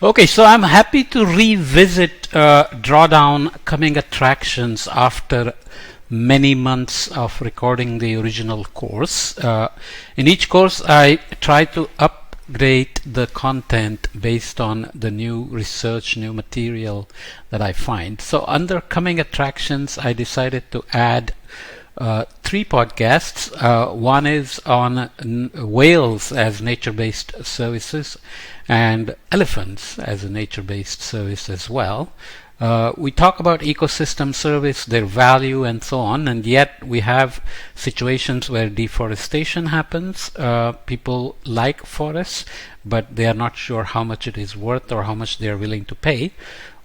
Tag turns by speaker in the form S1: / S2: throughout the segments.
S1: Okay, so I'm happy to revisit Drawdown Coming Attractions after many months of recording the original course. In each course, I try to upgrade the content based on the new research, new material that I find. So under Coming Attractions, I decided to add three podcasts. One is on whales as nature-based services and elephants as a nature-based service as well. We talk about ecosystem service, their value and so on, and yet we have situations where deforestation happens. People like forests, but they are not sure how much it is worth or how much they are willing to pay.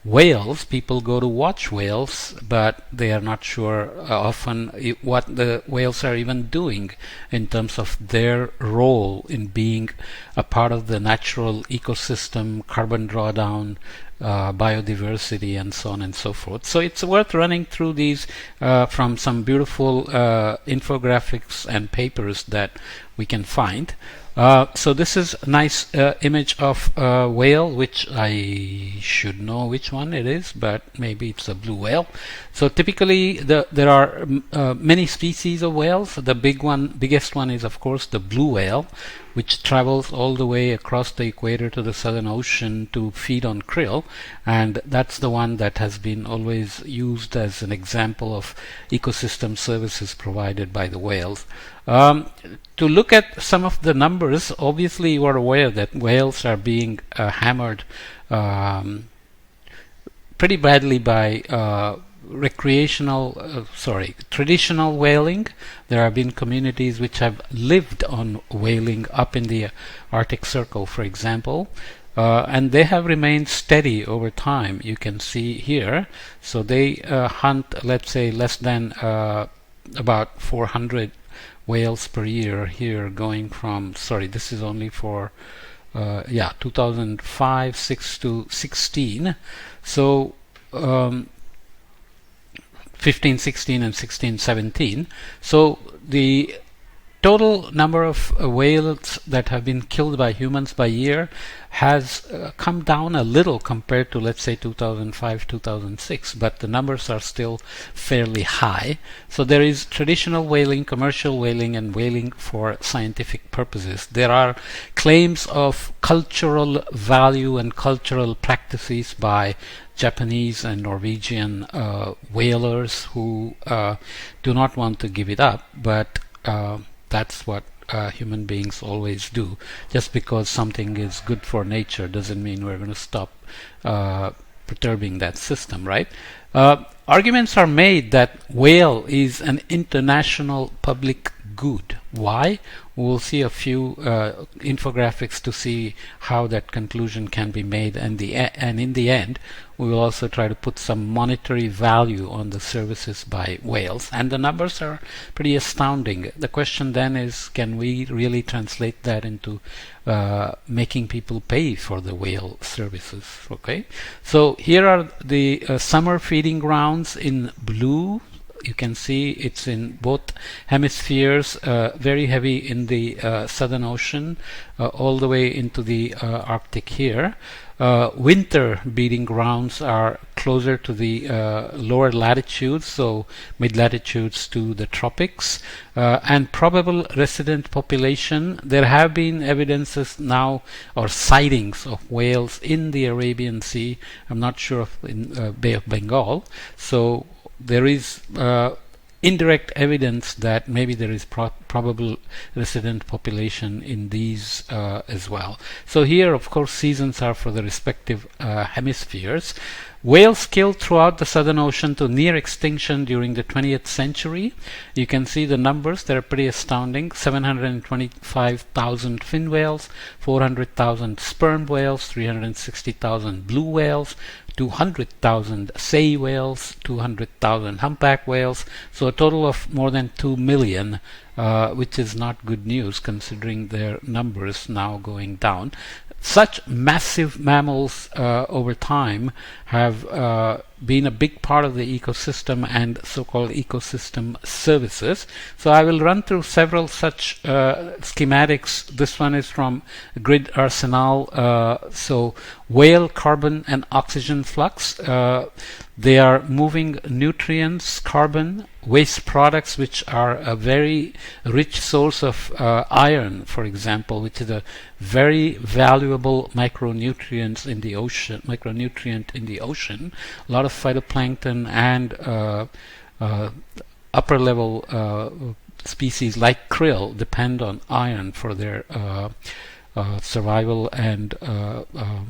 S1: Whales, people go to watch whales, but they are not sure often what the whales are even doing in terms of their role in being a part of the natural ecosystem, carbon drawdown, biodiversity, and so on and so forth. So it's worth running through these from some beautiful infographics and papers that we can find. So this is a nice image of a whale, which I should know which one it is, but maybe it's a blue whale. So typically there are many species of whales. The biggest one is of course the blue whale, which travels all the way across the equator to the Southern Ocean to feed on krill, and that's the one that has been always used as an example of ecosystem services provided by the whales. To look at some of the numbers, obviously you are aware that whales are being hammered pretty badly by traditional whaling. There have been communities which have lived on whaling up in the Arctic Circle, for example, and they have remained steady over time. You can see here. So they hunt, let's say, less than about 400 whales per year here, going from, this is only for 2005, 6 to 16. So 15, 16 and 16, 17. So the total number of whales that have been killed by humans by year has come down a little compared to, let's say, 2005, 2006, but the numbers are still fairly high. So there is traditional whaling, commercial whaling, and whaling for scientific purposes. There are claims of cultural value and cultural practices by Japanese and Norwegian whalers who do not want to give it up, but that's what human beings always do. Just because something is good for nature doesn't mean we're going to stop perturbing that system, right? Arguments are made that whale is an international public good. Why? We'll see a few infographics to see how that conclusion can be made, and in the end we will also try to put some monetary value on the services by whales, and the numbers are pretty astounding. The question then is, can we really translate that into making people pay for the whale services? Okay, so here are the summer feeding grounds in blue. You can see it's in both hemispheres, very heavy in the Southern Ocean, all the way into the Arctic here. Winter breeding grounds are closer to the lower latitudes, so mid-latitudes to the tropics. And probable resident population, there have been evidences now, or sightings of whales in the Arabian Sea. I'm not sure of in Bay of Bengal. So there is indirect evidence that maybe there is probable resident population in these as well. So here, of course, seasons are for the respective hemispheres. Whales killed throughout the Southern Ocean to near extinction during the 20th century. You can see the numbers, they're pretty astounding. 725,000 fin whales, 400,000 sperm whales, 360,000 blue whales, 200,000 sei whales, 200,000 humpback whales, so a total of more than 2 million, which is not good news considering their numbers now going down. Such massive mammals over time have been a big part of the ecosystem and so-called ecosystem services. So I will run through several such schematics. This one is from Grid Arsenal. So whale carbon and oxygen flux. They are moving nutrients, carbon, waste products, which are a very rich source of iron, for example, which is a very valuable micronutrient in the ocean. A lot of phytoplankton and upper level species like krill depend on iron for their survival and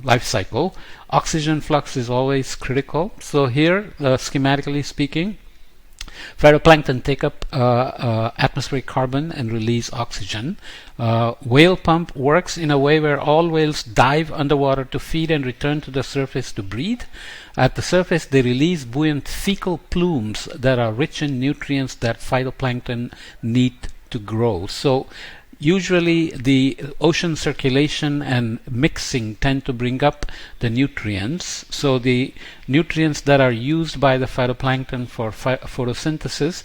S1: life cycle. Oxygen flux is always critical. So here, schematically speaking, phytoplankton take up atmospheric carbon and release oxygen. Whale pump works in a way where all whales dive underwater to feed and return to the surface to breathe. At the surface, they release buoyant fecal plumes that are rich in nutrients that phytoplankton need to grow. So usually the ocean circulation and mixing tend to bring up the nutrients. So the nutrients that are used by the phytoplankton for photosynthesis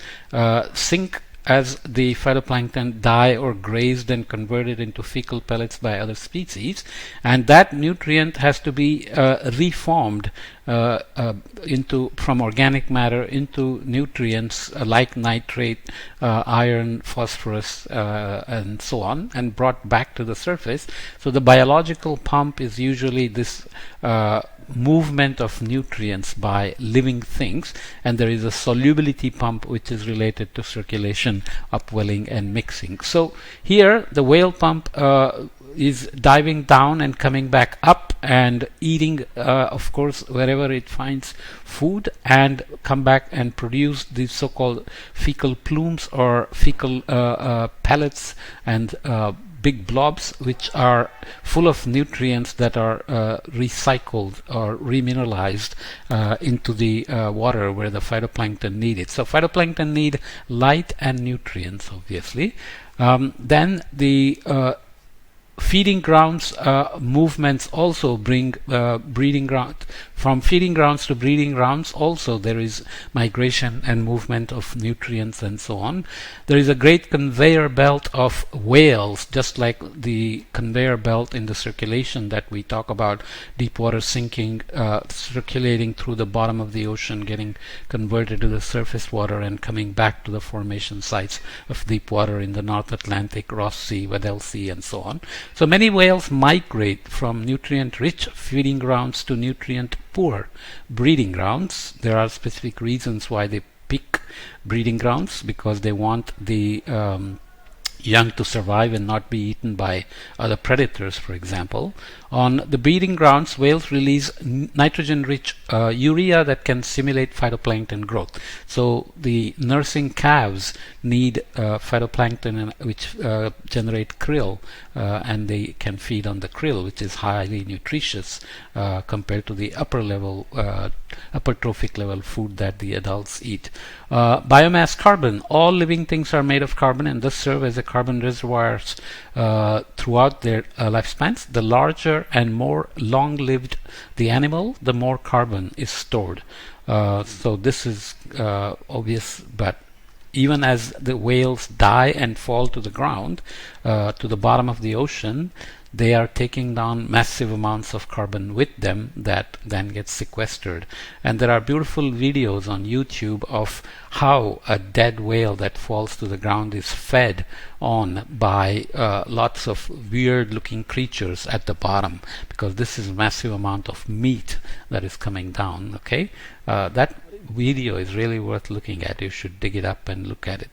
S1: sink as the phytoplankton die or grazed and converted into fecal pellets by other species, and that nutrient has to be reformed from organic matter into nutrients like nitrate, iron, phosphorus, and so on, and brought back to the surface. So the biological pump is usually this movement of nutrients by living things, and there is a solubility pump which is related to circulation, upwelling, and mixing. So here the whale pump is diving down and coming back up and eating, of course, wherever it finds food, and come back and produce these so-called fecal plumes or fecal pellets and big blobs, which are full of nutrients that are recycled or remineralized into the water where the phytoplankton need it. So phytoplankton need light and nutrients, obviously. Then the feeding grounds movements also bring breeding ground. From feeding grounds to breeding grounds also there is migration and movement of nutrients and so on. There is a great conveyor belt of whales, just like the conveyor belt in the circulation that we talk about, deep water sinking, circulating through the bottom of the ocean, getting converted to the surface water and coming back to the formation sites of deep water in the North Atlantic, Ross Sea, Weddell Sea, and so on. So many whales migrate from nutrient-rich feeding grounds to nutrient-poor breeding grounds. There are specific reasons why they pick breeding grounds, because they want the young to survive and not be eaten by other predators, for example. On the breeding grounds, whales release nitrogen-rich urea that can stimulate phytoplankton growth. So the nursing calves need phytoplankton which generate krill, and they can feed on the krill, which is highly nutritious compared to the upper trophic level food that the adults eat. Biomass carbon. All living things are made of carbon and thus serve as a carbon reservoirs throughout their lifespans. The larger and more long-lived the animal, the more carbon is stored. So this is obvious, but even as the whales die and fall to the ground, to the bottom of the ocean, they are taking down massive amounts of carbon with them that then gets sequestered. And there are beautiful videos on YouTube of how a dead whale that falls to the ground is fed on by lots of weird looking creatures at the bottom, because this is a massive amount of meat that is coming down. Okay, that video is really worth looking at. You should dig it up and look at it.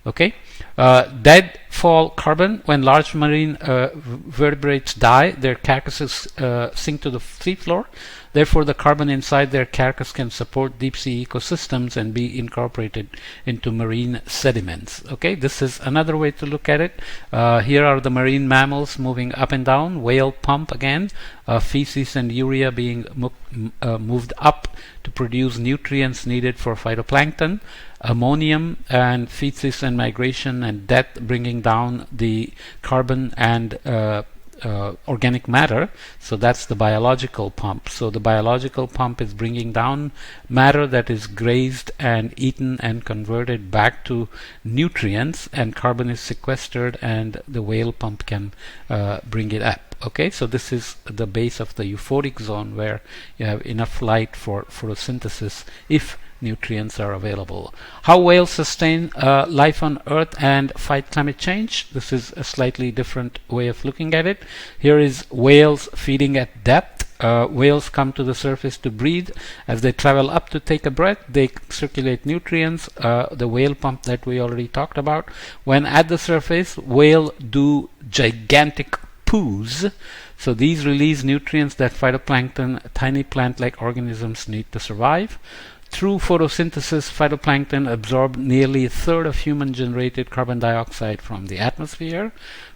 S1: Okay, deadfall carbon. When large marine vertebrates die, their carcasses sink to the seafloor. Therefore, the carbon inside their carcass can support deep sea ecosystems and be incorporated into marine sediments. Okay, this is another way to look at it. Here are the marine mammals moving up and down. Whale pump again. Feces and urea being moved up to produce nutrients needed for phytoplankton. Ammonium and feces and migration and death bringing down the carbon and organic matter. So that's the biological pump. So the biological pump is bringing down matter that is grazed and eaten and converted back to nutrients, and carbon is sequestered, and the whale pump can bring it up. Okay, so this is the base of the euphoric zone, where you have enough light for photosynthesis if nutrients are available. How whales sustain life on Earth and fight climate change. This is a slightly different way of looking at it. Here is whales feeding at depth. Whales come to the surface to breathe. As they travel up to take a breath, they circulate nutrients, the whale pump that we already talked about. When at the surface, whale do gigantic poos. So these release nutrients that phytoplankton, tiny plant-like organisms, need to survive. Through photosynthesis, phytoplankton absorb nearly a third of human-generated carbon dioxide from the atmosphere.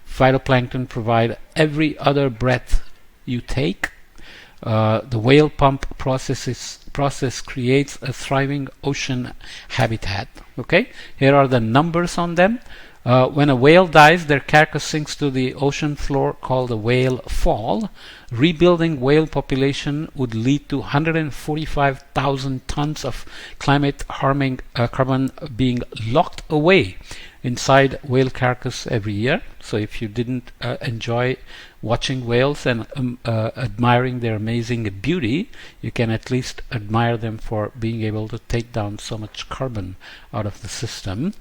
S1: Phytoplankton provide every other breath you take. The whale pump process creates a thriving ocean habitat. Okay, here are the numbers on them. When a whale dies, their carcass sinks to the ocean floor, called the whale fall. Rebuilding whale population would lead to 145,000 tons of climate-harming carbon being locked away inside whale carcass every year. So if you didn't enjoy watching whales and admiring their amazing beauty, you can at least admire them for being able to take down so much carbon out of the system.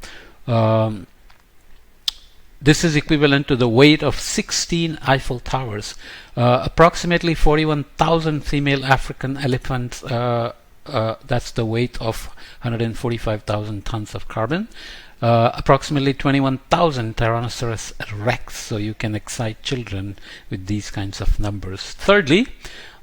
S1: This is equivalent to the weight of 16 Eiffel Towers. Approximately 41,000 female African elephants, that's the weight of 145,000 tons of carbon. Approximately 21,000 Tyrannosaurus rex, so you can excite children with these kinds of numbers. Thirdly,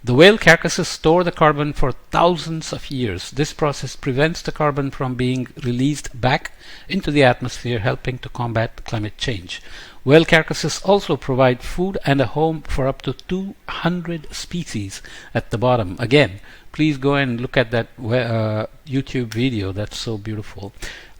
S1: the whale carcasses store the carbon for thousands of years. This process prevents the carbon from being released back into the atmosphere, helping to combat climate change. Whale carcasses also provide food and a home for up to 200 species at the bottom. Again, please go and look at that YouTube video. That's so beautiful.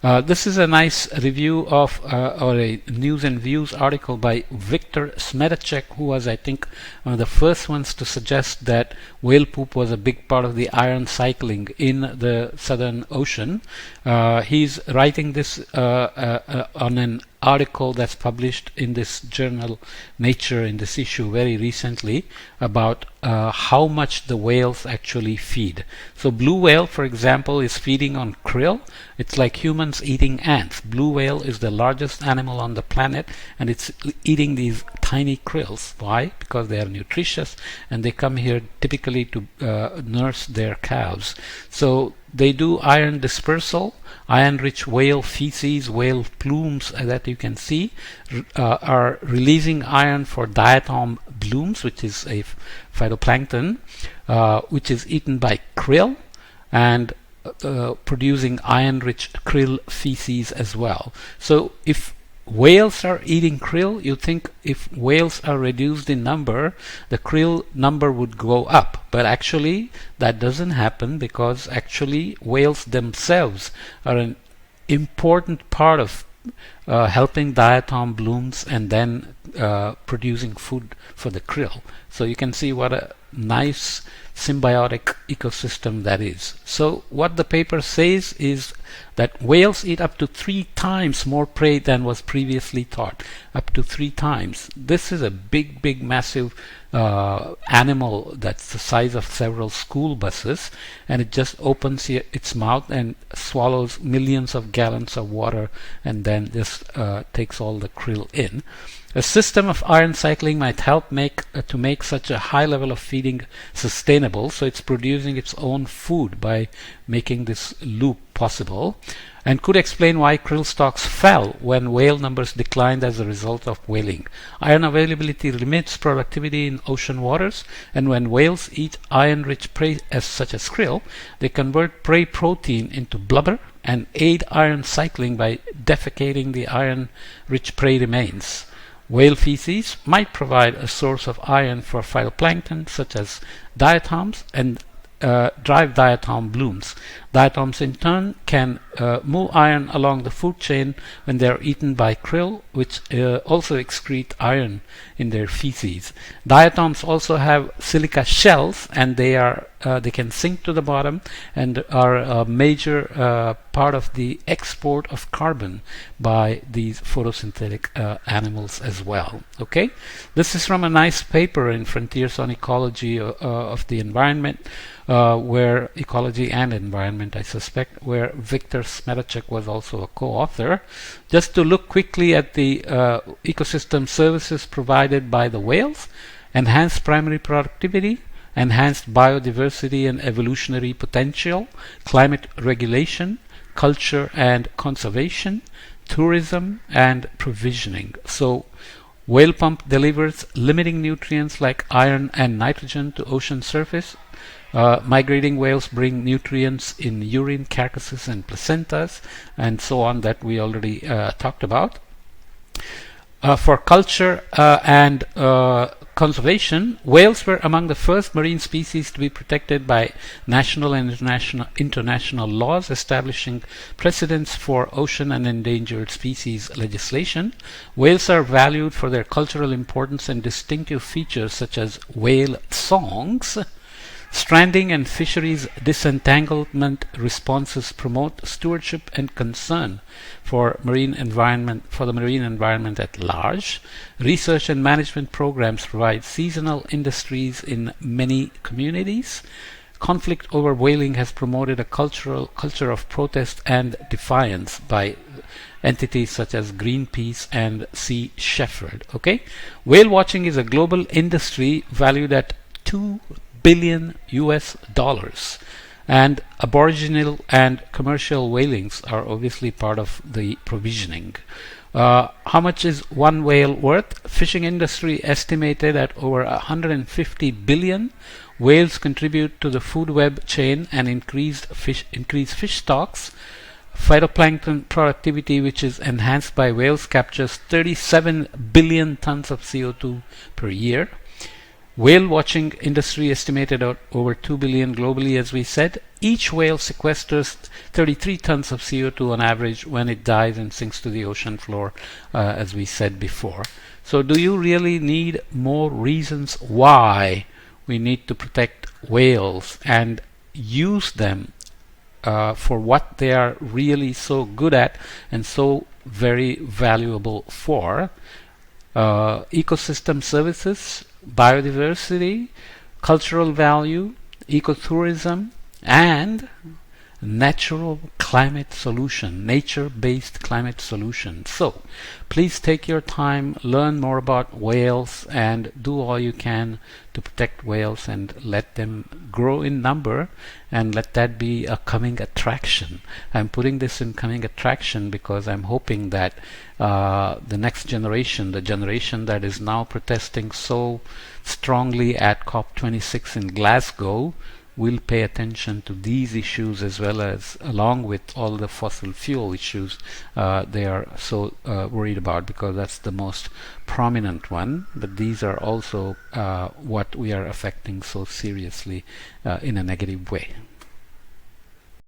S1: This is a nice review of or a news and views article by Victor Smedacek, who was, I think, one of the first ones to suggest that whale poop was a big part of the iron cycling in the Southern Ocean. He's writing this on an article that's published in this journal Nature, in this issue very recently, about how much the whales actually feed. So blue whale, for example, is feeding on krill. It's like humans eating ants. Blue whale is the largest animal on the planet, and it's eating these tiny krills. Why? Because they are nutritious, and they come here typically to nurse their calves. So they do iron dispersal. Iron-rich whale feces, whale plumes that you can see are releasing iron for diatom blooms, which is a phytoplankton, which is eaten by krill, and producing iron-rich krill feces as well. So if whales are eating krill, you think if whales are reduced in number, the krill number would go up. But actually, that doesn't happen, because actually whales themselves are an important part of helping diatom blooms and then producing food for the krill. So you can see what a nice symbiotic ecosystem that is. So what the paper says is that whales eat up to 3 times more prey than was previously thought. Up to 3 times. This is a big massive animal that's the size of several school buses, and it just opens its mouth and swallows millions of gallons of water, and then just takes all the krill in. A system of iron cycling might help to make such a high level of feeding sustainable, so it's producing its own food by making this loop possible, and could explain why krill stocks fell when whale numbers declined as a result of whaling. Iron availability limits productivity in ocean waters, and when whales eat iron-rich prey such as krill, they convert prey protein into blubber and aid iron cycling by defecating the iron-rich prey remains. Whale feces might provide a source of iron for phytoplankton such as diatoms and drive diatom blooms. Diatoms in turn can move iron along the food chain when they are eaten by krill, which also excrete iron in their feces. Diatoms also have silica shells, and they can sink to the bottom and are a major part of the export of carbon by these photosynthetic animals as well. Okay, this is from a nice paper in Frontiers on Ecology of the Environment, where ecology and environment, I suspect, where Viktor Smetacek was also a co-author. Just to look quickly at the ecosystem services provided by the whales: enhanced primary productivity, enhanced biodiversity and evolutionary potential, climate regulation, culture and conservation, tourism, and provisioning. So whale pump delivers limiting nutrients like iron and nitrogen to ocean surface. Migrating whales bring nutrients in urine, carcasses, and placentas, and so on, that we already talked about. For culture and conservation, whales were among the first marine species to be protected by national and international laws establishing precedents for ocean and endangered species legislation. Whales are valued for their cultural importance and distinctive features such as whale songs. Stranding and fisheries disentanglement responses promote stewardship and concern for the marine environment at large. Research and management programs provide seasonal industries in many communities. Conflict over whaling has promoted a culture of protest and defiance by entities such as Greenpeace and Sea Shepherd. Okay, whale watching is a global industry valued at $2 billion US, and aboriginal and commercial whalings are obviously part of the provisioning. How much is one whale worth? Fishing industry estimated at over 150 billion. Whales contribute to the food web chain and increase fish stocks. Phytoplankton productivity, which is enhanced by whales, captures 37 billion tons of CO2 per year. Whale watching industry estimated at over 2 billion globally, as we said. Each whale sequesters 33 tons of CO2 on average when it dives and sinks to the ocean floor, as we said before. So do you really need more reasons why we need to protect whales and use them for what they are really so good at and so very valuable for? Ecosystem services, biodiversity, cultural value, ecotourism, and natural climate solution, nature-based climate solution. So please take your time, learn more about whales, and do all you can to protect whales and let them grow in number, and let that be a coming attraction. I'm putting this in coming attraction because I'm hoping that the next generation, the generation that is now protesting so strongly at COP26 in Glasgow, will pay attention to these issues, as well as along with all the fossil fuel issues they are so worried about, because that's the most prominent one. But these are also what we are affecting so seriously in a negative way.